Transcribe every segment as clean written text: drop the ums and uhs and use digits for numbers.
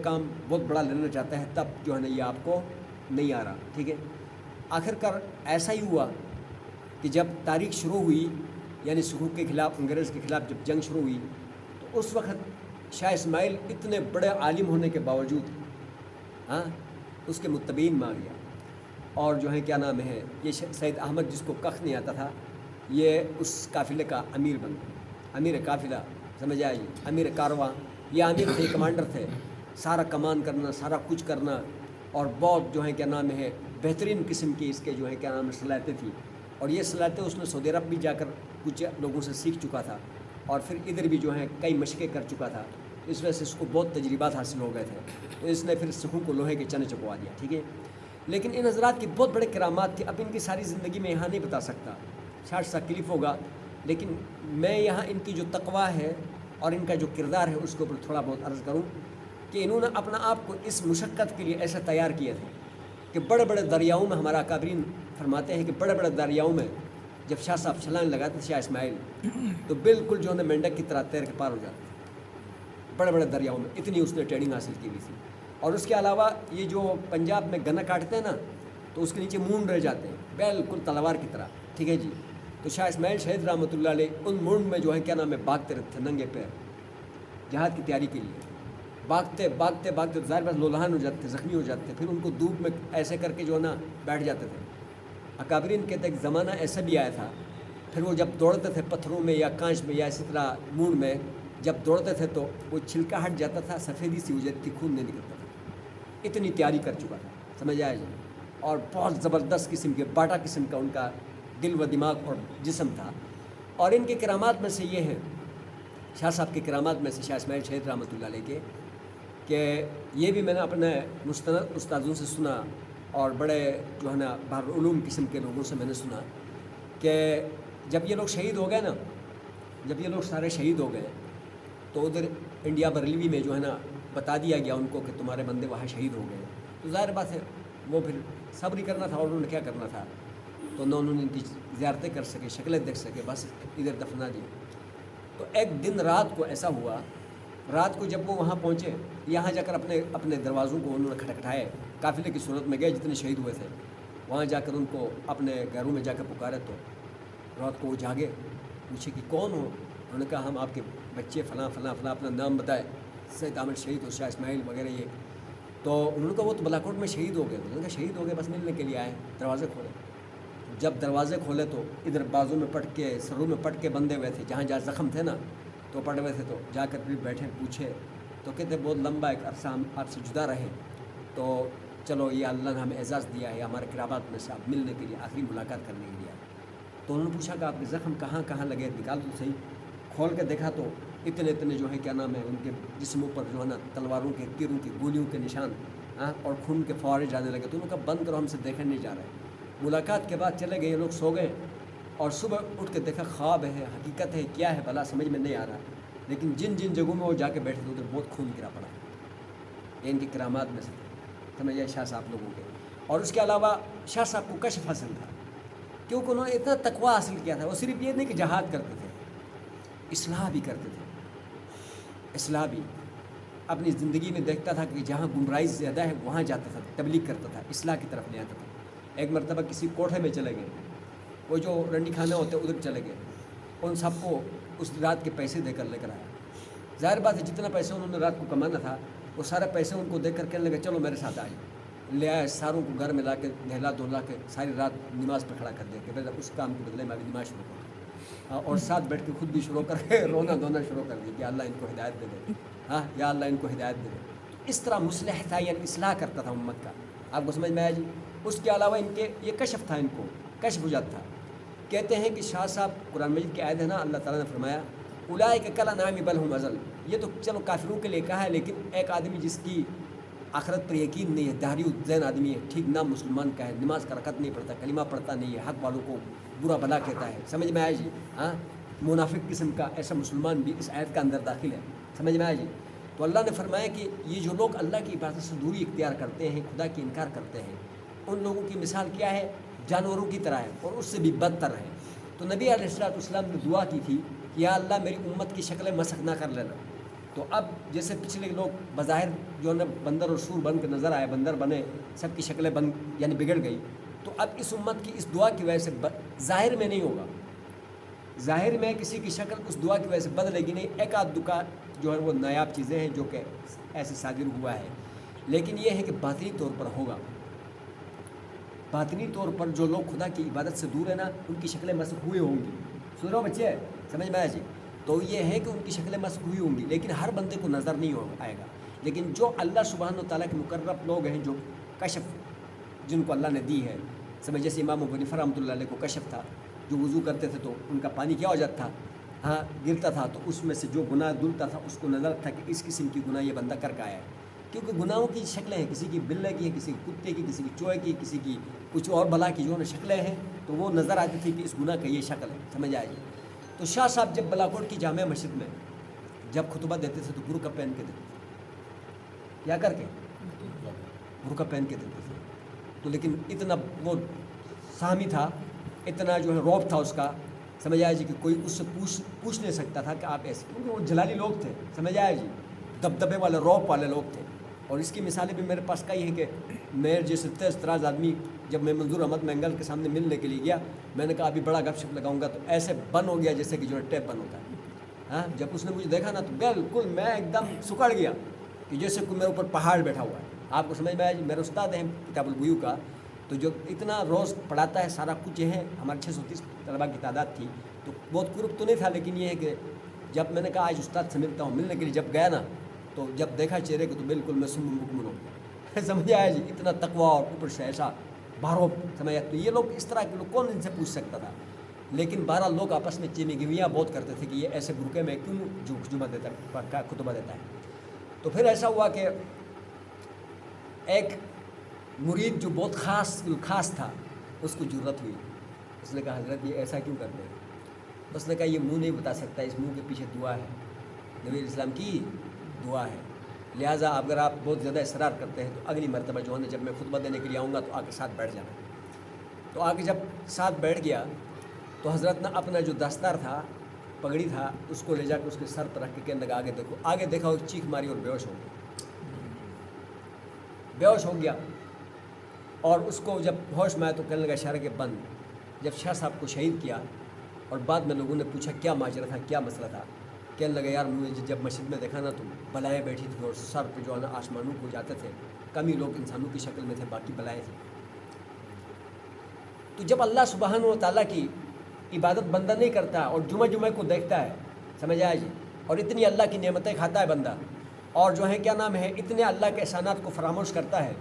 کام بہت بڑا لینا چاہتا ہے تب جو ہے نا یہ آپ کو نہیں آ رہا. ٹھیک ہے. آخر کار ایسا ہی ہوا کہ جب تاریخ شروع ہوئی، یعنی سکھوں کے خلاف، انگریز کے خلاف جب جنگ شروع ہوئی، تو اس وقت شاہ اسماعیل اتنے بڑے عالم ہونے کے باوجود اس کے متبعین میں آ گیا، اور جو ہے کیا نام ہے یہ سید احمد جس کو کخ نہیں آتا تھا، یہ اس قافلے کا امیر بن گیا. امیر قافلہ سمجھ آئیے، امیر کارواں. یہ امیر تھے، کمانڈر تھے، سارا کمان کرنا، سارا کچھ کرنا، اور بہت جو ہے کیا نام ہے بہترین قسم کی اس کے جو ہے کیا نام ہے صلاحیتیں تھیں. اور یہ صلاحیتیں اس نے سعودی عرب بھی جا کر کچھ لوگوں سے سیکھ چکا تھا، اور پھر ادھر بھی جو ہے کئی مشقیں کر چکا تھا. اس وجہ سے اس کو بہت تجربات حاصل ہو گئے تھے، تو اس نے پھر سکھوں کو لوہے کے چنے چپوا دیا. ٹھیک ہے. لیکن ان حضرات کی بہت بڑے کرامات تھی. اب ان کی ساری زندگی میں یہاں نہیں بتا سکتا، شاید سا کلف ہوگا، لیکن میں یہاں ان کی جو تقویٰ ہے اور ان کا جو کردار ہے اس کے اوپر تھوڑا بہت عرض کروں کہ انہوں نے اپنا آپ کو اس مشقت کے لیے ایسا تیار کیا تھا کہ بڑے بڑے دریاؤں میں، ہمارا اکابرین فرماتے ہیں کہ بڑے بڑے دریاؤں میں جب شاہ صاحب چھلانگ لگاتے شاہ اسماعیل، تو بالکل جو ہے مینڈک کی طرح تیر کے پار ہو جاتے تھے بڑے بڑے دریاؤں میں. اتنی اس نے ٹریننگ حاصل کی ہوئی تھی. اور اس کے علاوہ یہ جو پنجاب میں گنا کاٹتے ہیں نا، تو اس کے نیچے مونڈ رہ جاتے ہیں بالکل تلوار کی طرح. ٹھیک ہے جی. تو شاہ اسماعیل شہید رحمۃ اللہ علیہ ان مونڈ میں جو ہے کیا نام ہے بھاگتے رہتے تھے ننگے پیر جہاد کی تیاری کے لیے. بھاگتے بھاگتے بھاگتے ظاہر بات لولہان ہو جاتے تھے، زخمی ہو جاتے تھے، پھر ان کو دھوپ میں ایسے کر کے جو ہے نا بیٹھ جاتے تھے. اکابرین کہتے ہیں کہ زمانہ ایسا بھی آیا تھا، پھر وہ جب دوڑتے تھے پتھروں میں یا کانچ میں یا اسی طرح مونڈ میں جب دوڑتے تھے تو وہ چھلکا ہٹ جاتا تھا، سفیدی سی ہو جاتی تھی، خون نہیں نکلتا تھا. اتنی تیاری کر چکا تھا، سمجھ آیا جی. اور بہت زبردست قسم کے باٹا قسم کا ان کا دل و دماغ اور جسم تھا. اور ان کے کرامات میں سے یہ ہے، شاہ صاحب کے کرامات میں سے، شاہ اسماعیل شہید رحمۃ اللہ علیہ کے، کہ یہ بھی میں نے اپنے مستند استادوں سے سنا اور بڑے جو ہے نا بحر العلوم قسم کے لوگوں سے میں نے سنا کہ جب یہ لوگ شہید ہو گئے نا، جب یہ لوگ سارے شہید ہو گئے تو ادھر انڈیا بریلوی میں جو ہے نا بتا دیا گیا ان کو کہ تمہارے بندے وہاں شہید ہو گئے. تو ظاہر بات ہے وہ پھر صبر ہی کرنا تھا، اور انہوں نے کیا کرنا تھا، تو نہ انہوں نے ان کی زیارتیں کر سکے، شکلیں دیکھ سکے، بس ادھر دفنا دی. تو ایک دن رات کو ایسا ہوا، رات کو جب وہ وہاں پہنچے، یہاں جا کر اپنے دروازوں کو انہوں نے کھٹکھٹائے، قافلے کی صورت میں گئے جتنے شہید ہوئے تھے وہاں جا کر ان کو اپنے گھروں میں جا کر پکارے. تو رات کو وہ جاگے، پوچھے کہ کون ہو؟ انہوں نے کہا ہم آپ کے بچے فلاں فلاں فلاں، اپنا نام بتائے، سید احمد شہید ہو، شاہ اسماعیل وغیرہ یہ. تو انہوں نے کہا وہ تو بلاکوٹ میں شہید ہو گئے. انہوں نے کہا شہید ہو گئے، بس ملنے کے لیے آئے. دروازے کھولے. جب دروازے کھولے تو ادھر بازو میں پٹ کے، سروں میں پٹ کے بندھے ہوئے تھے، جہاں جہاں زخم تھے نا تو پڑے ہوئے تھے. تو جا کر پھر بیٹھے، پوچھے تو کہتے بہت لمبا ایک عرصہ ہم آپ سے جدا رہے، تو چلو یہ اللہ نے ہمیں اعزاز دیا ہے، ہمارے قرابات میں سے آپ ملنے کے لیے، آخری ملاقات کرنے کے لیے. تو انہوں نے پوچھا کہ آپ کے زخم کہاں کہاں لگے، نکال تو صحیح. کھول کے دیکھا تو اتنے جو ہے کیا نام ہے ان کے جسموں پر جو ہے نا تلواروں کے، تیروں کی، گولیوں کے نشان اور خون کے فوارے جانے لگے. تو انہوں نے کہا بند کرو، ہم سے دیکھنے نہیں جا رہے. ملاقات کے بعد چلے گئے، یہ لوگ سو گئے، اور صبح اٹھ کے دیکھا خواب ہے، حقیقت ہے، کیا ہے بھلا سمجھ میں نہیں آ رہا. لیکن جن جگہوں میں وہ جا کے بیٹھے تھے ادھر بہت خون گرا پڑا. یہ ان کی کرامات میں سے سمجھ آئے شاہ صاحب لوگوں کے. اور اس کے علاوہ شاہ صاحب کو کشف حاصل تھا، کیونکہ انہوں نے اتنا تقویٰ حاصل کیا تھا. وہ صرف یہ نہیں کہ جہاد کرتے تھے، اصلاح بھی کرتے تھے. اصلاح بھی اپنی زندگی میں دیکھتا تھا کہ جہاں گمراہی زیادہ ہے وہاں جاتا تھا، تبلیغ کرتا تھا، اصلاح کی طرف لے آتا تھا. ایک مرتبہ کسی کوٹھے میں چلے گئے، وہ جو رنڈی خانہ ہوتے ادھر چلے گئے، ان سب کو اس رات کے پیسے دے کر لے کر آیا. ظاہر بات ہے جتنا پیسے انہوں نے رات کو کمانا تھا وہ سارے پیسے ان کو دے کر کہنے لگے چلو میرے ساتھ آئے. لے آئے، ساروں کو گھر میں لا کے نہلا دھلا کے ساری رات نماز پہ کھڑا کر دیا کہ بھائی اس کام کے بدلے میں ابھی نماز شروع کروں. اور ساتھ بیٹھ کے خود بھی شروع کر کے رونا دھونا شروع کر دیا کہ اللہ ان کو ہدایت دے دے، یا اللہ ان کو ہدایت دے دے. اس طرح مصلح تھا، یعنی اصلاح کرتا تھا امت کا. آپ کو سمجھ میں آیا جی. اس کے علاوہ ان کے یہ کشف تھا، ان کو کشف ہو جاتا تھا. کہتے ہیں کہ شاہ صاحب قرآن مجید کی آیت ہے نا، اللہ تعالیٰ نے فرمایا اولئک کالانعام بل هم اضل. یہ تو چلو کافروں کے لیے کہا ہے، لیکن ایک آدمی جس کی آخرت پر یقین نہیں ہے، دہری ذہن آدمی ہے، ٹھیک نام مسلمان کا ہے، نماز کا رکعت نہیں پڑھتا، کلمہ پڑھتا نہیں ہے، حق والوں کو برا بھلا کہتا ہے، سمجھ میں آیا جی. منافق قسم کا ایسا مسلمان بھی اس آیت کا اندر داخل ہے، سمجھ میں آیا جی. تو اللہ نے فرمایا کہ یہ جو لوگ اللہ کی عبادت سے دوری اختیار کرتے ہیں، خدا کی انکار کرتے ہیں، ان لوگوں کی مثال کیا ہے؟ جانوروں کی طرح ہے، اور اس سے بھی بدتر ہے. تو نبی علیہ السلام نے دعا کی تھی کہ یا اللہ میری امت کی شکلیں مسخ نہ کر لینا. تو اب جیسے پچھلے لوگ بظاہر جو ہے نا بندر اور سور بن کے نظر آئے، بندر بنے، سب کی شکلیں یعنی بگڑ گئی، تو اب اس امت کی اس دعا کی وجہ سے ظاہر میں نہیں ہوگا، ظاہر میں کسی کی شکل اس دعا کی وجہ سے بدلے گی نہیں، ایک آدھ دکا جو ہے وہ نایاب چیزیں ہیں جو کہ ایسے صادر ہوا ہے، لیکن یہ ہے کہ باطنی طور پر ہوگا، باطنی طور پر جو لوگ خدا کی عبادت سے دور ہیں نا ان کی شکلیں مسخ ہوئی ہوں گی، سن رہے ہو بچے، سمجھ میں آیا جی؟ تو یہ ہے کہ ان کی شکلیں مسخ ہوئی ہوں گی، لیکن ہر بندے کو نظر نہیں آئے گا، لیکن جو اللہ سبحانہ و تعالیٰ کے مقرب لوگ ہیں، جو کشف جن کو اللہ نے دی ہے، سمجھ، جیسے امام ابو حنیفہ رحمۃ اللہ علیہ کو کشف تھا، جو وضو کرتے تھے تو ان کا پانی کیا ہو جاتا تھا، ہاں گرتا تھا، تو اس میں سے جو گناہ دھلتا تھا اس کو نظر تھا کہ اس قسم کی گناہ یہ بندہ کر کے آیا ہے، کیونکہ گناہوں کی شکلیں ہیں، کسی کی بلے کی ہے، کسی کی کتے کی، کسی کی چوہے کی، کسی کی کچھ اور بلا کی جو ہے شکلیں ہیں، تو وہ نظر آتی تھی کہ اس گناہ کا یہ شکل ہے، سمجھ آئے گی؟ تو شاہ صاحب جب بلاکوٹ کی جامع مسجد میں جب خطبہ دیتے تھے تو برقع پہن کے دیتے تھے، کیا کر کے برقع پہن کے دیتے تھے، تو لیکن اتنا وہ سامی تھا، اتنا جو ہے روب تھا اس کا، سمجھ آئے جی، کہ کوئی اس سے پوچھ نہیں سکتا تھا کہ آپ ایسے، کیونکہ وہ جلالی لوگ تھے، سمجھ آئے جی، دبدبے والے روب والے لوگ تھے، اور اس کی مثالیں بھی میرے پاس کئی ہیں کہ میرے جیسے تیز تراز آدمی جب میں منظور احمد مینگل کے سامنے ملنے کے لیے گیا، میں نے کہا ابھی بڑا گپ شپ لگاؤں گا، تو ایسے بن ہو گیا جیسے کہ جو ہے ٹیپ بن ہوتا ہے، ہاں جب اس نے مجھے دیکھا نا تو بالکل میں ایک دم سکڑ گیا کہ جیسے کوئی میرے اوپر پہاڑ بیٹھا ہوا ہے، آپ کو سمجھ میں آیا جی؟ میرے استاد ہیں کتاب البیوع کا، تو جو اتنا روز پڑھاتا ہے سارا کچھ ہے، ہمارے 630 طلباء کی تعداد تھی، تو بہت قرب تو نہیں تھا، لیکن یہ ہے کہ جب میں نے کہا آج استاد سے ملتا ہوں، ملنے کے لیے جب گیا نا تو جب دیکھا چہرے کو تو بالکل میں سم مکمل ہو گیا، سمجھ آیا جی؟ اتنا تقویٰ اور اوپر سے ایسا بھارو، سمجھ آیا؟ تو یہ لوگ اس طرح کے لوگ کون ان سے پوچھ سکتا تھا، لیکن 12 لوگ آپس میں چینی گویاں بہت کرتے تھے کہ یہ ایسے برقعے میں کیوں خطبہ دیتا ہے، تو پھر ایسا ہوا کہ ایک مرید جو بہت خاص تھا اس کو جرت ہوئی، اس نے کہا حضرت یہ ایسا کیوں کرتے ہیں؟ اس نے کہا یہ منہ نہیں بتا سکتا، اس منہ کے پیچھے دعا ہے، نبی علیہ السلام کی دعا ہے، لہٰذا اگر آپ بہت زیادہ اصرار کرتے ہیں تو اگلی مرتبہ جو ہے جب میں خطبہ دینے کے لیے آؤں گا تو آ کے ساتھ بیٹھ جانا، تو آ کے جب ساتھ بیٹھ گیا تو حضرت نے اپنا جو دستار تھا، پگڑی تھا، اس کو لے جا کے اس کے سر پر رکھ کے کہنے لگا آگے دیکھو، آگے دیکھا وہ چیخ ماری اور بیہوش ہو گیا، اور اس کو جب ہوش میں آیا تو کہنے لگا اشارہ کے بند، جب شاہ صاحب کو شہید کیا اور بعد میں لوگوں نے پوچھا کیا ماجرا تھا، کیا مسئلہ تھا، کہنے لگا یار مجھے جب مسجد میں دیکھا نا تو بلائیں بیٹھی تھی اور سر پہ جو ہے نا آسمانوں کو جاتے تھے، کم ہی لوگ انسانوں کی شکل میں تھے، باقی بلائیں تھیں، تو جب اللہ سبحانہ و تعالیٰ کی عبادت بندہ نہیں کرتا اور جمعہ کو دیکھتا ہے، سمجھ آیا جی، اور اتنی اللہ کی نعمتیں کھاتا ہے بندہ، اور جو ہے کیا نام ہے اتنے اللہ کے احسانات کو فراموش کرتا ہے،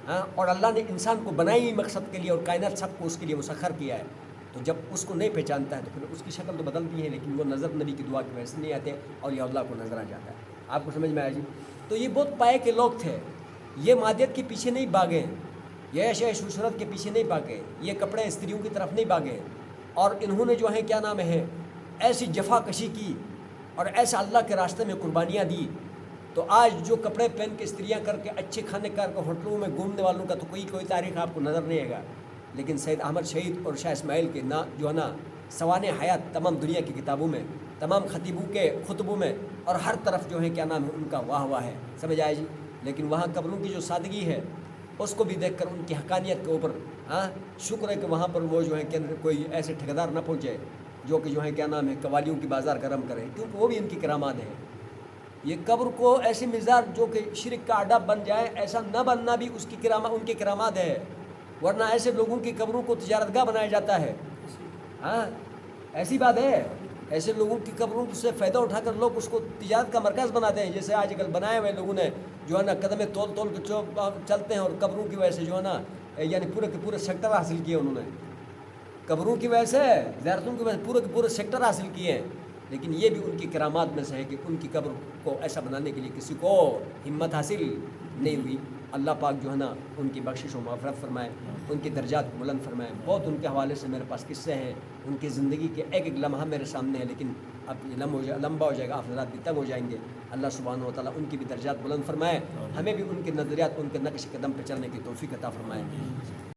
ہاں، اور اللہ نے انسان کو بنائی ہی مقصد کے لیے اور کائنات سب کو اس کے لیے مسخر کیا ہے، تو جب اس کو نہیں پہچانتا ہے تو پھر اس کی شکل تو بدلتی ہے، لیکن وہ نظر نبی کی دعا کی وجہ سے نہیں آتے اور یہ اللہ کو نظر آ جاتا ہے، آپ کو سمجھ میں آیا جی؟ تو یہ بہت پائے کے لوگ تھے، یہ مادیت کے پیچھے نہیں بھاگے، یہ عیش و عشرت کے پیچھے نہیں بھاگے، یہ کپڑے استریوں کی طرف نہیں بھاگے، اور انہوں نے جو ہے کیا نام ہے ایسی جفا کشی کی اور ایسا اللہ کے راستے میں قربانیاں دی، تو آج جو کپڑے پہن کے استریاں کر کے اچھے کھانے کر کے ہوٹلوں میں گھومنے والوں کا تو کوئی تاریخ آپ کو نظر نہیں آئے گا، لیکن سید احمد شہید اور شاہ اسماعیل کے جو ہے نا سوانح حیات تمام دنیا کی کتابوں میں، تمام خطیبوں کے خطبوں میں، اور ہر طرف جو ہے کیا نام ہے ان کا واہ واہ ہے، سمجھ آئے جی؟ لیکن وہاں قبروں کی جو سادگی ہے اس کو بھی دیکھ کر ان کی حقانیت کے اوپر شکر ہے کہ وہاں پر وہ جو ہے کہ کوئی ایسے ٹھیکیدار نہ پہنچے جو کہ جو ہے کیا نام ہے قوالیوں کی بازار گرم کرے، کیونکہ وہ بھی ان کی کرامات ہیں، یہ قبر کو ایسی مزاج جو کہ شرک کا اڈا بن جائے ایسا نہ بننا بھی اس کی ان کی کرامات ہے، ورنہ ایسے لوگوں کی قبروں کو تجارت گاہ بنایا جاتا ہے، ہاں ایسی بات ہے، ایسے لوگوں کی قبروں سے فائدہ اٹھا کر لوگ اس کو تجارت کا مرکز بناتے ہیں، جیسے آج کل بنائے ہوئے لوگوں نے جو ہے نا قدمیں تول کے چلتے ہیں، اور قبروں کی وجہ سے جو ہے نا یعنی پورے کے پورے سیکٹر حاصل کیے انہوں نے، قبروں کی وجہ سے زیارتوں کی وجہ سے پورے کے پورے سیکٹر حاصل کیے ہیں، لیکن یہ بھی ان کی کرامات میں سے ہے کہ ان کی قبر کو ایسا بنانے کے لیے کسی کو ہمت حاصل نہیں ہوئی، اللہ پاک جو ہے نا ان کی بخشش و مغفرت فرمائے، ان کی درجات کو بلند فرمائے، بہت ان کے حوالے سے میرے پاس قصے ہیں، ان کی زندگی کے ایک ایک لمحہ میرے سامنے ہے، لیکن اب یہ لمبا ہو جائے گا، آپ حضرات بھی تنگ ہو جائیں گے، اللہ سبحانہ و تعالیٰ ان کی بھی درجات بلند فرمائے، ہمیں بھی ان کے نظریات ان کے نقش قدم پہ چلنے کی توفیق عطا فرمائے۔